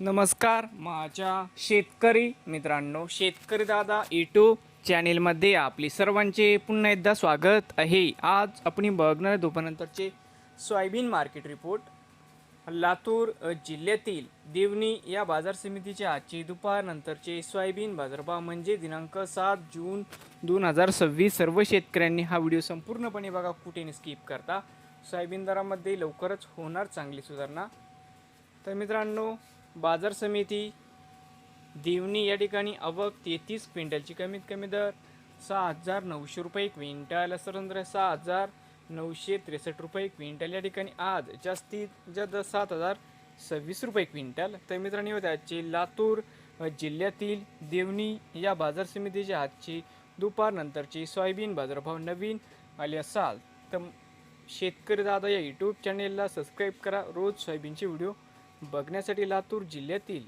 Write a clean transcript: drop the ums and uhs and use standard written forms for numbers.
नमस्कार माझ्या शेतकरी मित्रांनो, शेतकरी दादा यूट्यूब चॅनेलमध्ये आपले सर्वांचे पुन्हा एकदा स्वागत आहे। आज आपण बघणार दुपारनंतरचे सोयाबीन मार्केट रिपोर्ट। लातूर जिल्ह्यातील देवणी या बाजार समितीचे आजचे दुपारनंतरचे सोयाबीन बाजारभाव म्हणजे दिनांक 7 जून 2026। सर्व शेतकऱ्यांनी हा व्हिडिओ संपूर्णपणे बघा, कुठे स्किप करता। सोयाबीन दरामध्ये लवकरच होणार चांगली सुधारणा। तर मित्रांनो, बाजार समिती देवणी या ठिकाणी आवक 33 क्विंटलची कमीत कमी दर 6,900 रुपये क्विंटल, सरंद्र 6,963 रुपये क्विंटल। या ठिकाणी आज जास्तीत जास्त 7,026 रुपये क्विंटल। तर मित्रांनो, आजचे लातूर जिल्ह्यातील देवणी या बाजार समितीचे आजचे दुपारनंतरचे सोयाबीन बाजारभाव नवीन आले असाल तर शेतकरी दादा या यूट्यूब चॅनेलला सबस्क्राईब करा। रोज सोयाबीनचे व्हिडिओ बघण्यासाठी लातूर जिल्ह्यातील